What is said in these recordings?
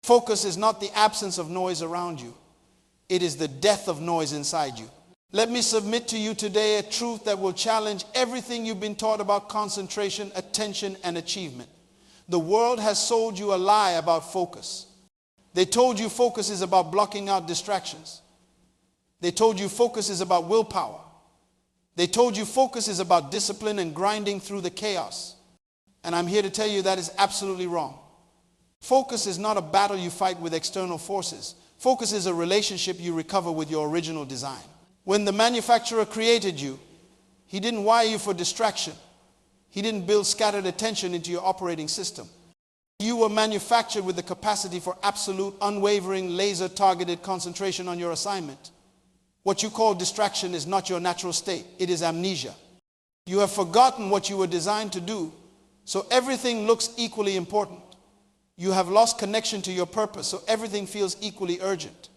Focus is not the absence of noise around you. It is the death of noise inside you. Let me submit to you today a truth that will challenge everything you've been taught about concentration, attention, and achievement. The world has sold you a lie about focus. They told you focus is about blocking out distractions. They told you focus is about willpower. They told you focus is about discipline and grinding through the chaos. And I'm here to tell you that is absolutely wrong. Focus is not a battle you fight with external forces. Focus is a relationship you recover with your original design. When the manufacturer created you, he didn't wire you for distraction. He didn't build scattered attention into your operating system. You were manufactured with the capacity for absolute, unwavering, laser-targeted concentration on your assignment. What you call distraction is not your natural state. It is amnesia. You have forgotten what you were designed to do, so everything looks equally important. You have lost connection to your purpose, so everything feels equally urgent.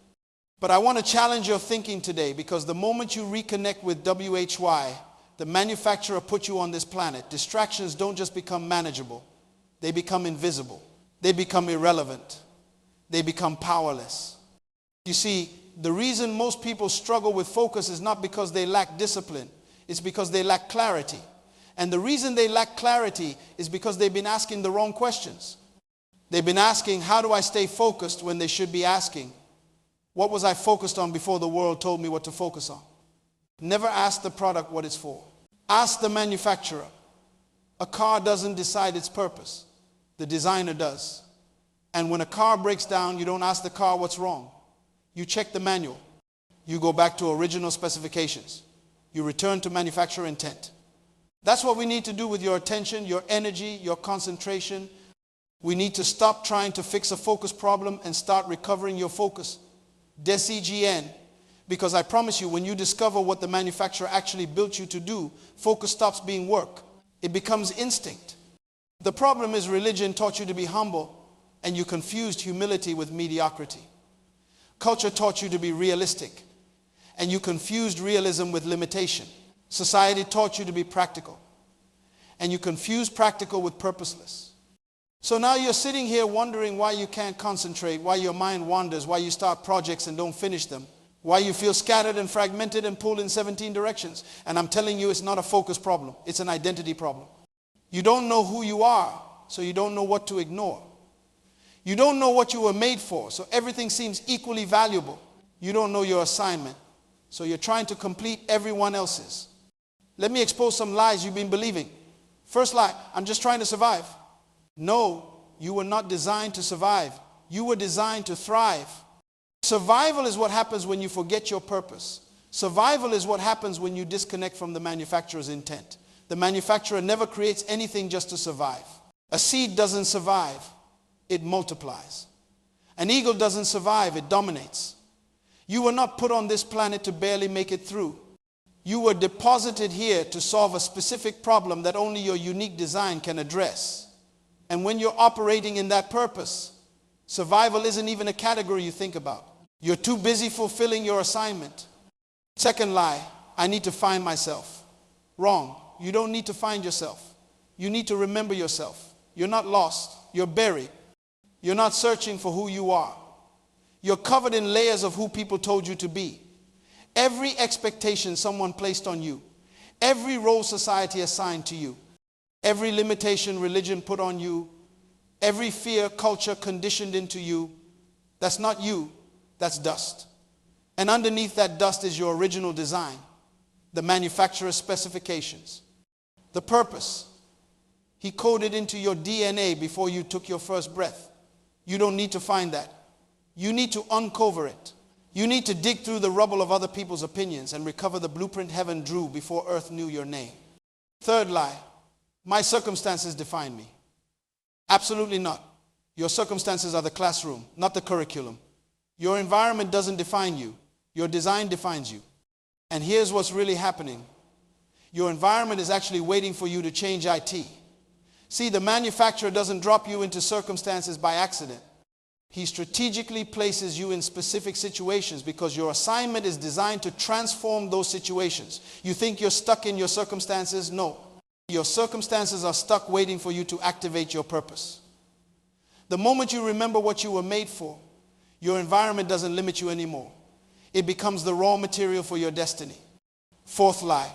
But I want to challenge your thinking today, because the moment you reconnect with WHY, the manufacturer put you on this planet, distractions don't just become manageable. They become invisible. They become irrelevant. They become powerless. You see, the reason most people struggle with focus is not because they lack discipline. It's because they lack clarity. And the reason they lack clarity is because they've been asking the wrong questions. They've been asking, how do I stay focused, when they should be asking, what was I focused on before the world told me what to focus on? Never ask the product what it's for. Ask the manufacturer. A car doesn't decide its purpose. The designer does. And when a car breaks down, you don't ask the car what's wrong. You check the manual. You go back to original specifications. You return to manufacturer intent. That's what we need to do with your attention, your energy, your concentration. We need to stop trying to fix a focus problem and start recovering your focus. DECGN. Because I promise you, when you discover what the manufacturer actually built you to do, focus stops being work. It becomes instinct. The problem is religion taught you to be humble, and you confused humility with mediocrity. Culture taught you to be realistic, and you confused realism with limitation. Society taught you to be practical, and you confused practical with purposeless. So now you're sitting here wondering why you can't concentrate, why your mind wanders, why you start projects and don't finish them, why you feel scattered and fragmented and pulled in 17 directions. And I'm telling you, it's not a focus problem. It's an identity problem. You don't know who you are, so you don't know what to ignore. You don't know what you were made for, so everything seems equally valuable. You don't know your assignment, so you're trying to complete everyone else's. Let me expose some lies you've been believing. First lie, I'm just trying to survive. No, you were not designed to survive. You were designed to thrive. Survival is what happens when you forget your purpose. Survival is what happens when you disconnect from the manufacturer's intent. The manufacturer never creates anything just to survive. A seed doesn't survive, it multiplies. An eagle doesn't survive, it dominates. You were not put on this planet to barely make it through. You were deposited here to solve a specific problem that only your unique design can address. And when you're operating in that purpose, survival isn't even a category you think about. You're too busy fulfilling your assignment. Second lie, I need to find myself. Wrong. You don't need to find yourself. You need to remember yourself. You're not lost. You're buried. You're not searching for who you are. You're covered in layers of who people told you to be. Every expectation someone placed on you, every role society assigned to you, every limitation religion put on you, every fear culture conditioned into you, that's not you, that's dust. And underneath that dust is your original design, the manufacturer's specifications, the purpose. He coded into your DNA before you took your first breath. You don't need to find that. You need to uncover it. You need to dig through the rubble of other people's opinions and recover the blueprint heaven drew before earth knew your name. Third lie, my circumstances define me. Absolutely not. Your circumstances are the classroom, not the curriculum. Your environment doesn't define you. Your design defines you. And here's what's really happening. Your environment is actually waiting for you to change IT. See, the manufacturer doesn't drop you into circumstances by accident. He strategically places you in specific situations because your assignment is designed to transform those situations. You think you're stuck in your circumstances? No. Your circumstances are stuck waiting for you to activate your purpose. The moment you remember what you were made for, your environment doesn't limit you anymore. It becomes the raw material for your destiny. Fourth lie,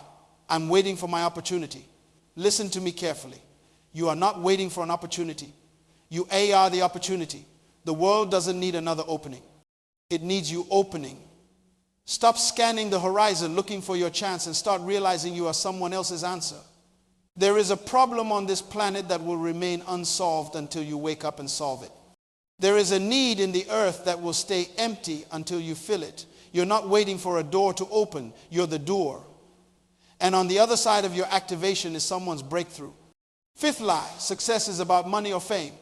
I'm waiting for my opportunity. Listen to me carefully. You are not waiting for an opportunity. You are the opportunity. The world doesn't need another opening. It needs you opening. Stop scanning the horizon looking for your chance and start realizing you are someone else's answer. There is a problem on this planet that will remain unsolved until you wake up and solve it. There is a need in the earth that will stay empty until you fill it. You're not waiting for a door to open. You're the door. And on the other side of your activation is someone's breakthrough. Fifth lie, success is about money or fame.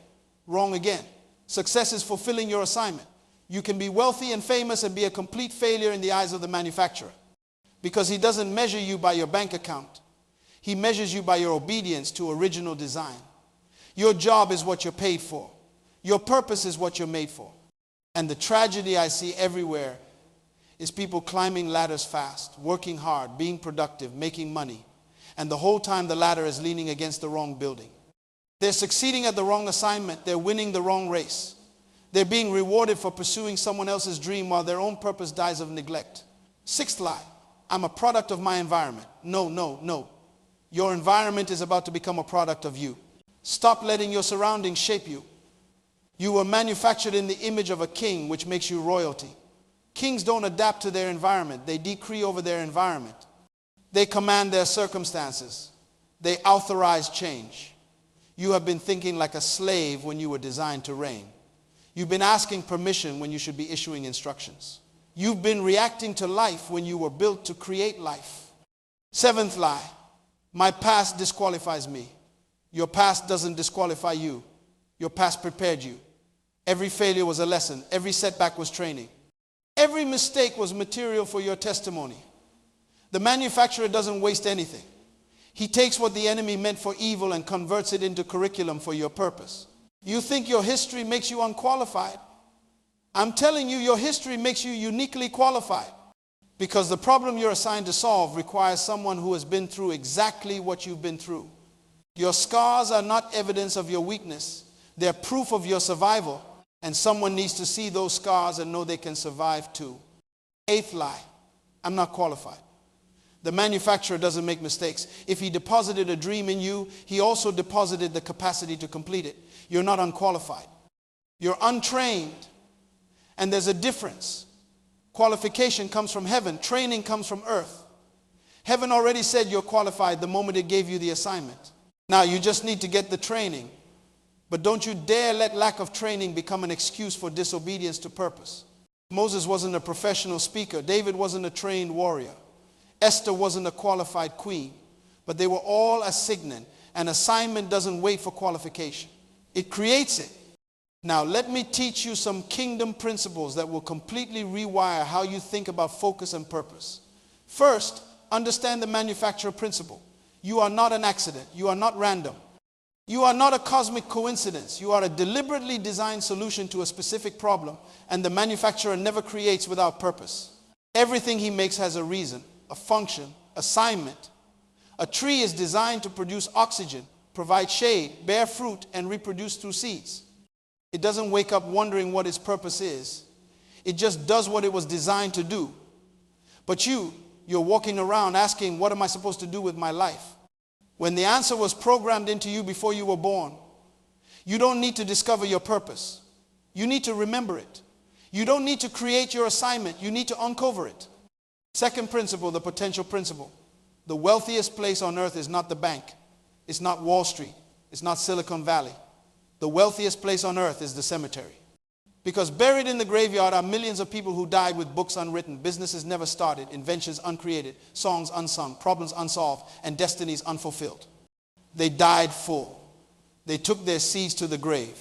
Wrong again. Success is fulfilling your assignment. You can be wealthy and famous and be a complete failure in the eyes of the manufacturer because he doesn't measure you by your bank account. He measures you by your obedience to original design. Your job is what you're paid for. Your purpose is what you're made for. And the tragedy I see everywhere is people climbing ladders fast, working hard, being productive, making money. And the whole time the ladder is leaning against the wrong building. They're succeeding at the wrong assignment. They're winning the wrong race. They're being rewarded for pursuing someone else's dream while their own purpose dies of neglect. Sixth lie, I'm a product of my environment. No, no, no. Your environment is about to become a product of you. Stop letting your surroundings shape you. You were manufactured in the image of a king, which makes you royalty. Kings don't adapt to their environment. They decree over their environment. They command their circumstances. They authorize change. You have been thinking like a slave when you were designed to reign. You've been asking permission when you should be issuing instructions. You've been reacting to life when you were built to create life. Seventh lie, my past disqualifies me. Your past doesn't disqualify you. Your past prepared you. Every failure was a lesson. Every setback was training. Every mistake was material for your testimony. The manufacturer doesn't waste anything. He takes what the enemy meant for evil and converts it into curriculum for your purpose. You think your history makes you unqualified. I'm telling you, your history makes you uniquely qualified because the problem you're assigned to solve requires someone who has been through exactly what you've been through. Your scars are not evidence of your weakness. They're proof of your survival, and someone needs to see those scars and know they can survive too. Eighth lie, I'm not qualified. The manufacturer doesn't make mistakes. If he deposited a dream in you, he also deposited the capacity to complete it. You're not unqualified. You're untrained. And there's a difference. Qualification comes from heaven. Training comes from earth. Heaven already said you're qualified the moment it gave you the assignment. Now you just need to get the training. But don't you dare let lack of training become an excuse for disobedience to purpose. Moses wasn't a professional speaker. David wasn't a trained warrior. Esther wasn't a qualified queen. But they were all assigned. An assignment doesn't wait for qualification. It creates it. Now let me teach you some kingdom principles that will completely rewire how you think about focus and purpose. First, understand the manufacturer principle. You are not an accident. You are not random. You are not a cosmic coincidence. You are a deliberately designed solution to a specific problem, and the manufacturer never creates without purpose. Everything he makes has a reason, a function, assignment. A tree is designed to produce oxygen, provide shade, bear fruit, and reproduce through seeds. It doesn't wake up wondering what its purpose is. It just does what it was designed to do. But you're walking around asking, what am I supposed to do with my life? When the answer was programmed into you before you were born, you don't need to discover your purpose. You need to remember it. You don't need to create your assignment. You need to uncover it. Second principle, the potential principle. The wealthiest place on earth is not the bank. It's not Wall Street. It's not Silicon Valley. The wealthiest place on earth is the cemetery. Because buried in the graveyard are millions of people who died with books unwritten, businesses never started, inventions uncreated, songs unsung, problems unsolved, and destinies unfulfilled. They died full. They took their seeds to the grave.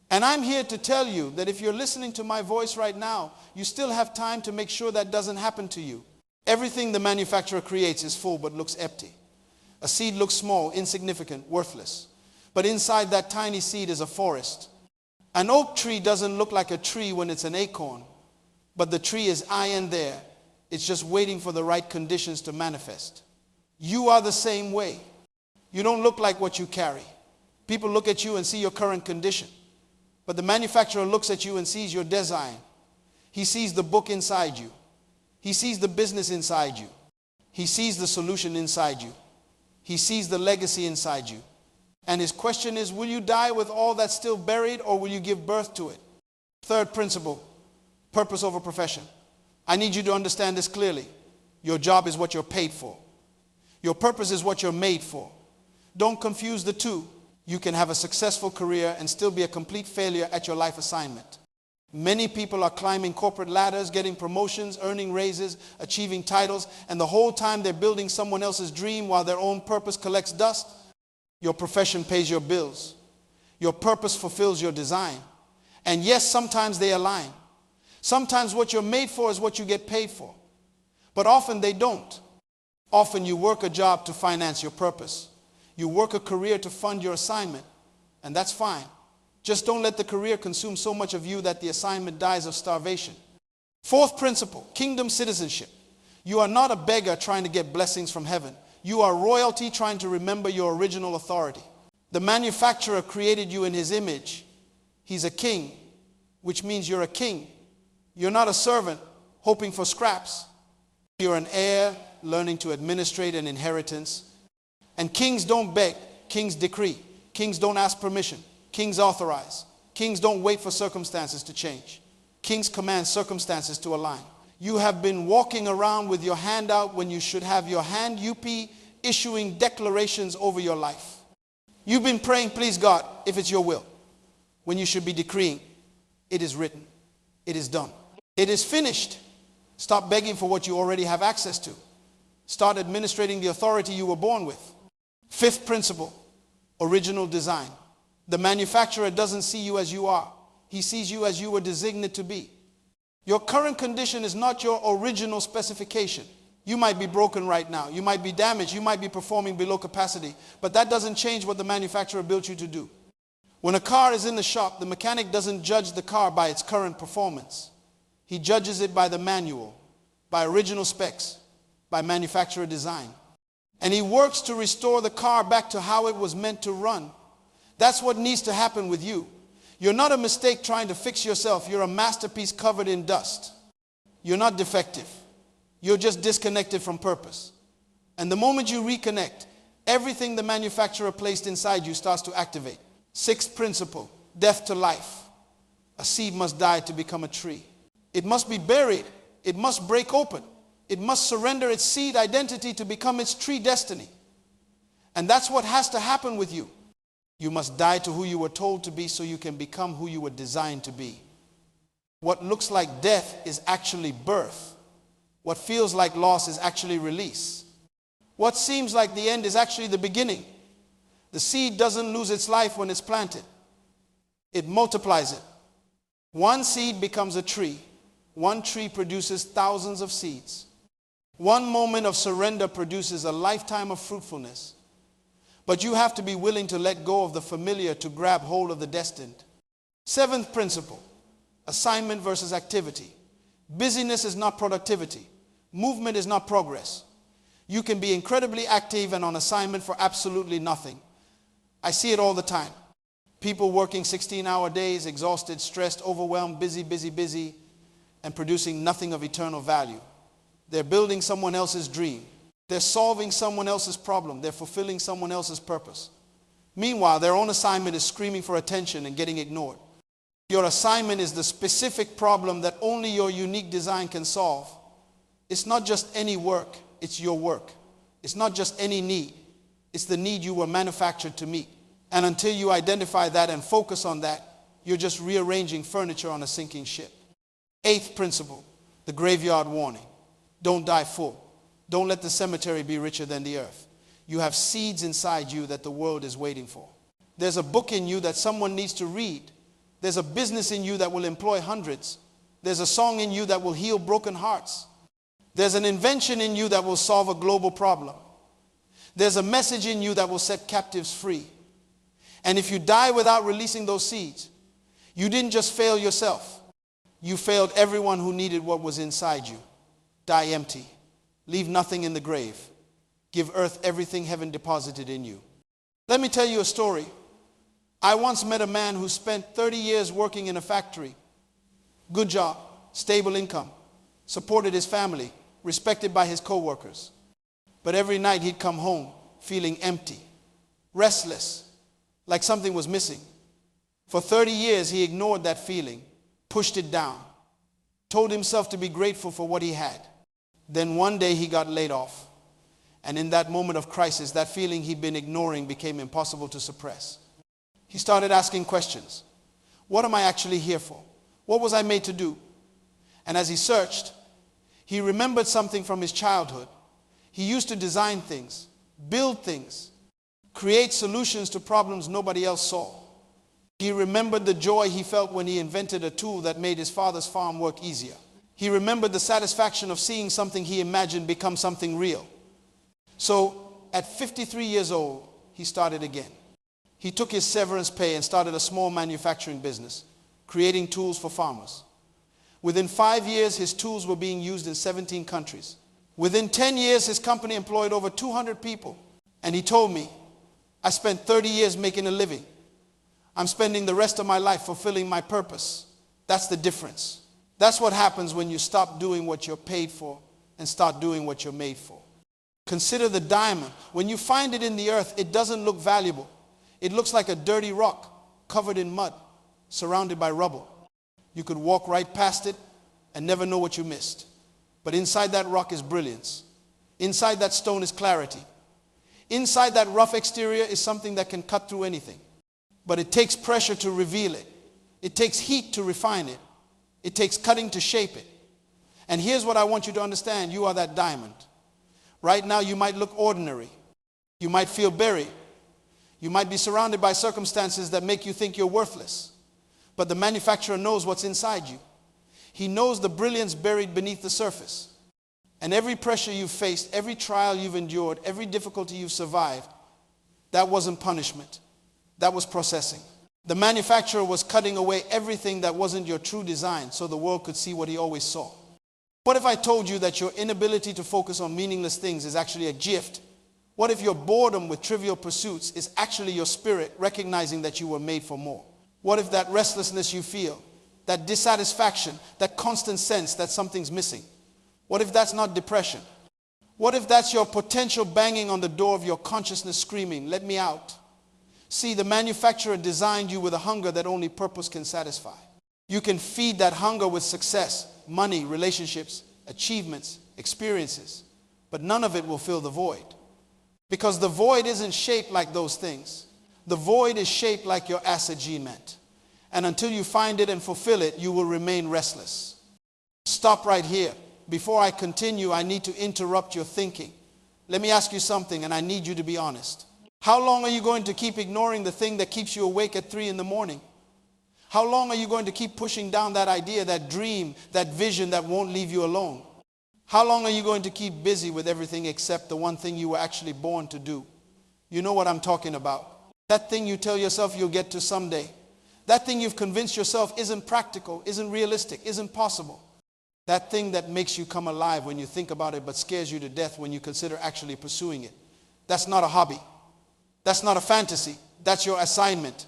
And I'm here to tell you that if you're listening to my voice right now, you still have time to make sure that doesn't happen to you. Everything the manufacturer creates is full but looks empty. A seed looks small, insignificant, worthless. But inside that tiny seed is a forest. An oak tree doesn't look like a tree when it's an acorn, but the tree is iron there. It's just waiting for the right conditions to manifest. You are the same way. You don't look like what you carry. People look at you and see your current condition, But the manufacturer looks at you and sees your design. He sees the book inside you. He sees the business inside you. He sees the solution inside you. He sees the legacy inside you. And his question is, will you die with all that's still buried, or will you give birth to it? Third principle, purpose over profession. I need you to understand this clearly. Your job is what you're paid for. Your purpose is what you're made for. Don't confuse the two. You can have a successful career and still be a complete failure at your life assignment. Many people are climbing corporate ladders, getting promotions, earning raises, achieving titles, and the whole time they're building someone else's dream while their own purpose collects dust. Your profession pays your bills. Your purpose fulfills your design. And yes, sometimes they align. Sometimes what you're made for is what you get paid for. But often they don't. Often you work a job to finance your purpose. You work a career to fund your assignment, and that's fine. Just don't let the career consume so much of you that the assignment dies of starvation. Fourth principle, kingdom citizenship. You are not a beggar trying to get blessings from heaven. You are royalty trying to remember your original authority. The manufacturer created you in his image. He's a king, which means you're a king. You're not a servant hoping for scraps. You're an heir learning to administrate an inheritance. And kings don't beg, kings decree. Kings don't ask permission. Kings authorize. Kings don't wait for circumstances to change. Kings command circumstances to align. You have been walking around with your hand out when you should have your hand issuing declarations over your life. You've been praying, please God, if it's your will, when you should be decreeing, it is written, it is done, it is finished. Stop begging for what you already have access to. Start administrating the authority you were born with. Fifth principle, original design. The manufacturer doesn't see you as you are. He sees you as you were designed to be. Your current condition is not your original specification. You might be broken right now. You might be damaged. You might be performing below capacity. But that doesn't change what the manufacturer built you to do. When a car is in the shop, the mechanic doesn't judge the car by its current performance. He judges it by the manual, by original specs, by manufacturer design. And he works to restore the car back to how it was meant to run. That's what needs to happen with you. You're not a mistake trying to fix yourself. You're a masterpiece covered in dust. You're not defective. You're just disconnected from purpose. And the moment you reconnect, everything the manufacturer placed inside you starts to activate. Sixth principle, death to life. A seed must die to become a tree. It must be buried. It must break open. It must surrender its seed identity to become its tree destiny. And that's what has to happen with you. You must die to who you were told to be so you can become who you were designed to be. What looks like death is actually birth. What feels like loss is actually release. What seems like the end is actually the beginning. The seed doesn't lose its life when it's planted. It multiplies it. One seed becomes a tree. One tree produces thousands of seeds. One moment of surrender produces a lifetime of fruitfulness. But you have to be willing to let go of the familiar to grab hold of the destined. Seventh principle, assignment versus activity. Busyness is not productivity. Movement is not progress. You can be incredibly active and on assignment for absolutely nothing. I see it all the time. People working 16-hour days, exhausted, stressed, overwhelmed, busy, and producing nothing of eternal value. They're building someone else's dream. They're solving someone else's problem. They're fulfilling someone else's purpose. Meanwhile, their own assignment is screaming for attention and getting ignored. Your assignment is the specific problem that only your unique design can solve. It's not just any work, it's your work. It's not just any need, it's the need you were manufactured to meet. And until you identify that and focus on that, you're just rearranging furniture on a sinking ship. Eighth principle, the graveyard warning. Don't die full. Don't let the cemetery be richer than the earth. You have seeds inside you that the world is waiting for. There's a book in you that someone needs to read. There's a business in you that will employ hundreds. There's a song in you that will heal broken hearts. There's an invention in you that will solve a global problem. There's a message in you that will set captives free. And if you die without releasing those seeds, you didn't just fail yourself. You failed everyone who needed what was inside you. Die empty. Leave nothing in the grave. Give earth everything heaven deposited in you. Let me tell you a story. I once met a man who spent 30 years working in a factory. Good job, stable income, supported his family, respected by his co-workers. But every night he'd come home feeling empty, restless, like something was missing. For 30 years he ignored that feeling, pushed it down, told himself to be grateful for what he had. Then one day he got laid off. And in that moment of crisis, that feeling he'd been ignoring became impossible to suppress. He started asking questions. What am I actually here for? What was I made to do? And as he searched, he remembered something from his childhood. He used to design things, build things, create solutions to problems nobody else saw. He remembered the joy he felt when he invented a tool that made his father's farm work easier. He remembered the satisfaction of seeing something he imagined become something real. So at 53 years old, he started again. He took his severance pay and started a small manufacturing business, creating tools for farmers. Within 5 years, his tools were being used in 17 countries. Within 10 years, his company employed over 200 people. And he told me, I spent 30 years making a living. I'm spending the rest of my life fulfilling my purpose. That's the difference. That's what happens when you stop doing what you're paid for and start doing what you're made for. Consider the diamond. When you find it in the earth, it doesn't look valuable. It looks like a dirty rock covered in mud, surrounded by rubble. You could walk right past it and never know what you missed. But inside that rock is brilliance. Inside that stone is clarity. Inside that rough exterior is something that can cut through anything. But it takes pressure to reveal it. It takes heat to refine it. It takes cutting to shape it. And here's what I want you to understand. You are that diamond. Right now you might look ordinary. You might feel buried. You might be surrounded by circumstances that make you think you're worthless. But the manufacturer knows what's inside you. He knows the brilliance buried beneath the surface. And every pressure you've faced, every trial you've endured, every difficulty you've survived, that wasn't punishment. That was processing. The manufacturer was cutting away everything that wasn't your true design so the world could see what he always saw. What if I told you that your inability to focus on meaningless things is actually a gift? What if your boredom with trivial pursuits is actually your spirit recognizing that you were made for more? What if that restlessness you feel, that dissatisfaction, that constant sense that something's missing? What if that's not depression? What if that's your potential banging on the door of your consciousness screaming, let me out? See, the manufacturer designed you with a hunger that only purpose can satisfy. You can feed that hunger with success, money, relationships, achievements, experiences, but none of it will fill the void. Because the void isn't shaped like those things. The void is shaped like your assignment. And until you find it and fulfill it, you will remain restless. Stop right here. Before I continue, I need to interrupt your thinking. Let me ask you something, and I need you to be honest. How long are you going to keep ignoring the thing that keeps you awake at 3 in the morning? How long are you going to keep pushing down that idea, that dream, that vision that won't leave you alone? How long are you going to keep busy with everything except the one thing you were actually born to do? You know what I'm talking about. That thing you tell yourself you'll get to someday. That thing you've convinced yourself isn't practical, isn't realistic, isn't possible. That thing that makes you come alive when you think about it but scares you to death when you consider actually pursuing it. That's not a hobby. That's not a fantasy. That's your assignment.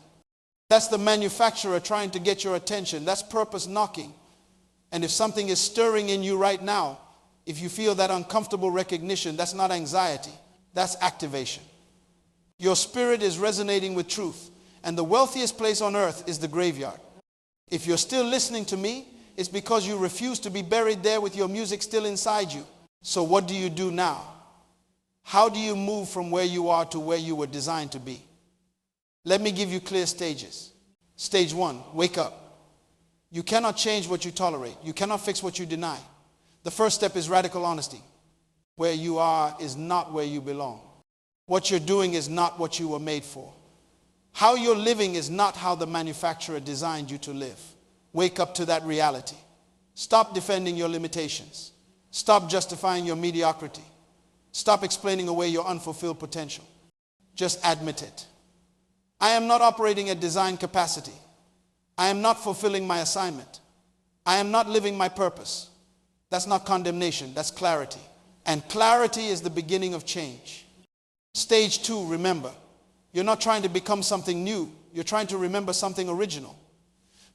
That's the manufacturer trying to get your attention. That's purpose knocking. And if something is stirring in you right now, if you feel that uncomfortable recognition, that's not anxiety. That's activation. Your spirit is resonating with truth. And the wealthiest place on earth is the graveyard. If you're still listening to me, it's because you refuse to be buried there with your music still inside you. So what do you do now? How do you move from where you are to where you were designed to be? Let me give you clear stages. Stage 1, wake up. You cannot change what you tolerate. You cannot fix what you deny. The first step is radical honesty. Where you are is not where you belong. What you're doing is not what you were made for. How you're living is not how the manufacturer designed you to live. Wake up to that reality. Stop defending your limitations. Stop justifying your mediocrity. Stop explaining away your unfulfilled potential. Just admit it. I am not operating at design capacity. I am not fulfilling my assignment. I am not living my purpose. That's not condemnation, that's clarity. And clarity is the beginning of change. Stage 2, remember, you're not trying to become something new. You're trying to remember something original.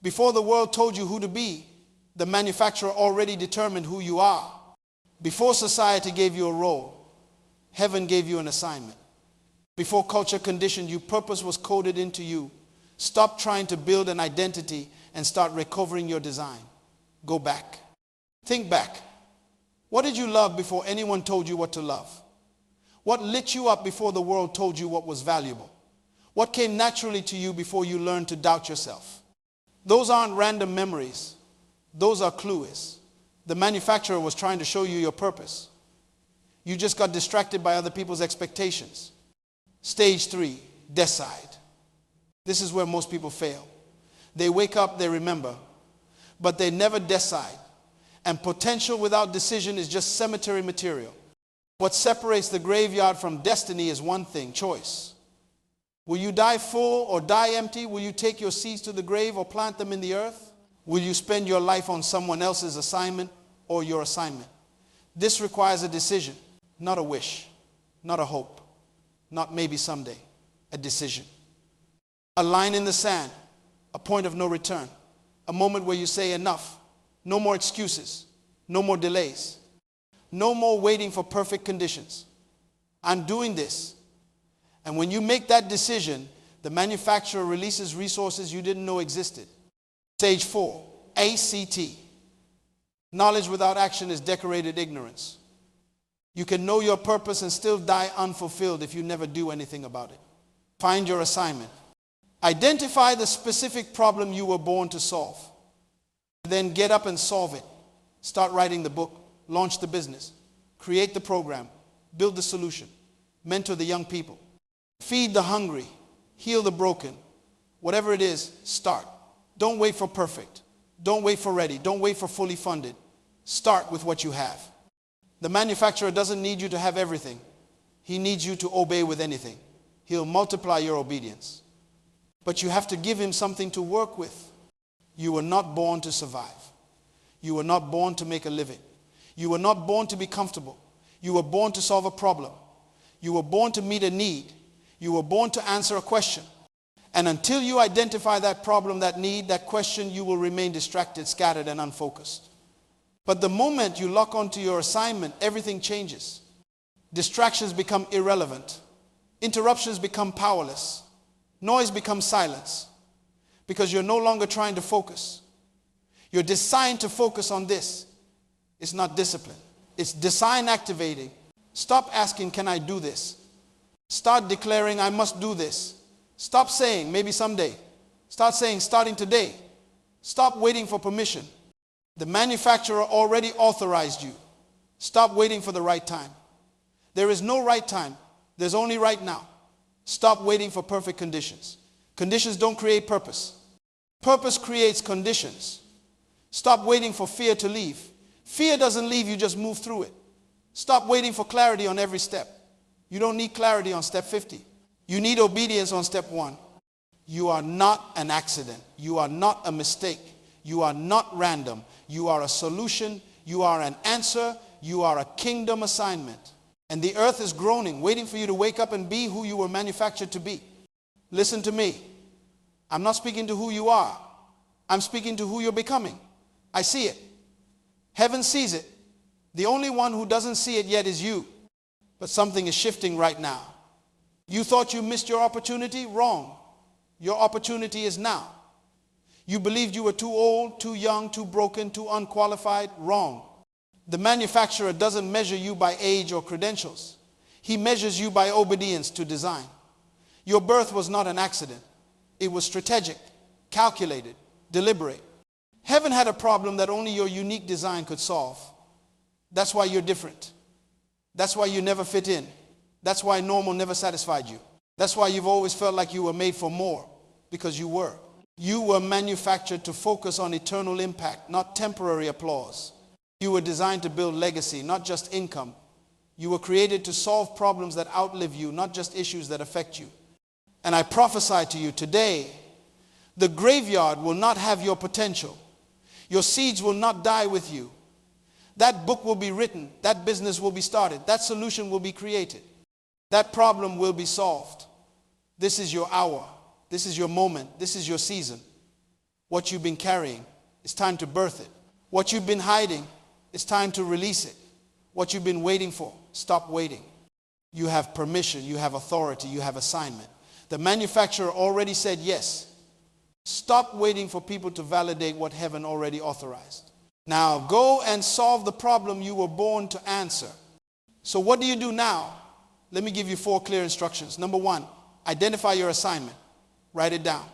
Before the world told you who to be, the manufacturer already determined who you are. Before society gave you a role, heaven gave you an assignment. Before culture conditioned you, purpose was coded into you. Stop trying to build an identity and start recovering your design. Go back. Think back. What did you love before anyone told you what to love? What lit you up before the world told you what was valuable? What came naturally to you before you learned to doubt yourself? Those aren't random memories. Those are clues. The manufacturer was trying to show you your purpose. You just got distracted by other people's expectations. Stage 3, decide. This is where most people fail. They wake up, they remember, but they never decide. And potential without decision is just cemetery material. What separates the graveyard from destiny is one thing: choice. Will you die full or die empty? Will you take your seeds to the grave or plant them in the earth? Will you spend your life on someone else's assignment or your assignment? This requires a decision, not a wish, not a hope, not maybe someday, a decision. A line in the sand, a point of no return, a moment where you say enough, no more excuses, no more delays, no more waiting for perfect conditions. I'm doing this. And when you make that decision, the manufacturer releases resources you didn't know existed. Stage 4, ACT. Knowledge without action is decorated ignorance. You can know your purpose and still die unfulfilled if you never do anything about it. Find your assignment. Identify the specific problem you were born to solve. Then get up and solve it. Start writing the book, launch the business, create the program, build the solution, mentor the young people, feed the hungry, heal the broken. Whatever it is, start. Don't wait for perfect. Don't wait for ready. Don't wait for fully funded. Start with what you have. The manufacturer doesn't need you to have everything. He needs you to obey with anything. He'll multiply your obedience. But you have to give him something to work with. You were not born to survive. You were not born to make a living. You were not born to be comfortable. You were born to solve a problem. You were born to meet a need. You were born to answer a question. And until you identify that problem, that need, that question, you will remain distracted, scattered, and unfocused. But the moment you lock onto your assignment, everything changes. Distractions become irrelevant. Interruptions become powerless. Noise becomes silence. Because you're no longer trying to focus. You're designed to focus on this. It's not discipline. It's design activating. Stop asking, can I do this? Start declaring, I must do this. Stop saying, maybe someday. Start saying, starting today. Stop waiting for permission. The manufacturer already authorized you. Stop waiting for the right time. There is no right time. There's only right now. Stop waiting for perfect conditions. Conditions don't create purpose. Purpose creates conditions. Stop waiting for fear to leave. Fear doesn't leave, you just move through it. Stop waiting for clarity on every step. You don't need clarity on step 50. You need obedience on step 1. You are not an accident. You are not a mistake. You are not random. You are a solution. You are an answer. You are a kingdom assignment. And the earth is groaning, waiting for you to wake up and be who you were manufactured to be. Listen to me. I'm not speaking to who you are. I'm speaking to who you're becoming. I see it. Heaven sees it. The only one who doesn't see it yet is you. But something is shifting right now. You thought you missed your opportunity? Wrong. Your opportunity is now. You believed you were too old, too young, too broken, too unqualified? Wrong. The manufacturer doesn't measure you by age or credentials. He measures you by obedience to design. Your birth was not an accident. It was strategic, calculated, deliberate. Heaven had a problem that only your unique design could solve. That's why you're different. That's why you never fit in. That's why normal never satisfied you. That's why you've always felt like you were made for more, because you were. You were manufactured to focus on eternal impact, not temporary applause. You were designed to build legacy, not just income. You were created to solve problems that outlive you, not just issues that affect you. And I prophesy to you today, the graveyard will not have your potential. Your seeds will not die with you. That book will be written. That business will be started. That solution will be created. That problem will be solved. This is your hour. This is your moment. This is your season. What you've been carrying, it's time to birth it. What you've been hiding, it's time to release it. What you've been waiting for, stop waiting. You have permission, you have authority, you have assignment. The manufacturer already said yes. Stop waiting for people to validate what heaven already authorized. Now go and solve the problem you were born to answer. So what do you do now? Let me give you 4 clear instructions. Number 1, identify your assignment. Write it down.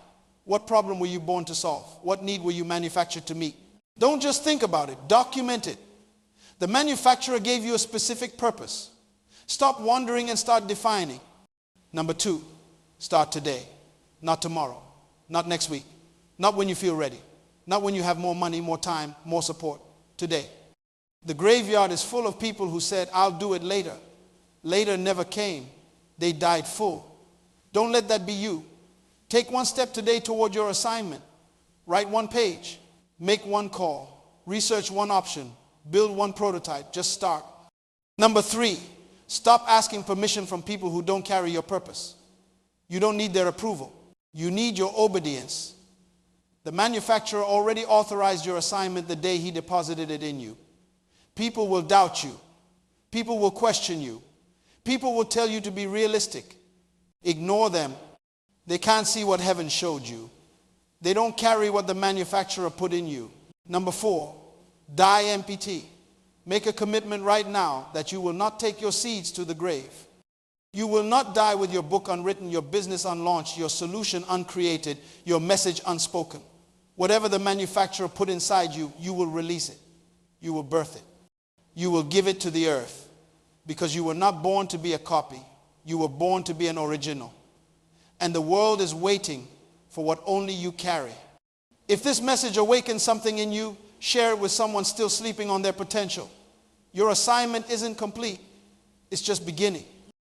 What problem were you born to solve? What need were you manufactured to meet? Don't just think about it. Document it. The manufacturer gave you a specific purpose. Stop wondering and start defining. Number 2, start today, not tomorrow, not next week, not when you feel ready, not when you have more money, more time, more support. Today. The graveyard is full of people who said, I'll do it later. Later never came. They died full. Don't let that be you. Take 1 step today toward your assignment. Write 1 page. Make 1 call. Research 1 option. Build 1 prototype. Just start. Number 3, stop asking permission from people who don't carry your purpose. You don't need their approval. You need your obedience. The manufacturer already authorized your assignment the day he deposited it in you. People will doubt you. People will question you. People will tell you to be realistic. Ignore them. They can't see what heaven showed you. They don't carry what the manufacturer put in you. Number 4, die MPT. Make a commitment right now that you will not take your seeds to the grave. You will not die with your book unwritten, your business unlaunched, your solution uncreated, your message unspoken. Whatever the manufacturer put inside you, you will release it. You will birth it. You will give it to the earth, because you were not born to be a copy. You were born to be an original. And the world is waiting for what only you carry. If this message awakens something in you, share it with someone still sleeping on their potential. Your assignment isn't complete. It's just beginning.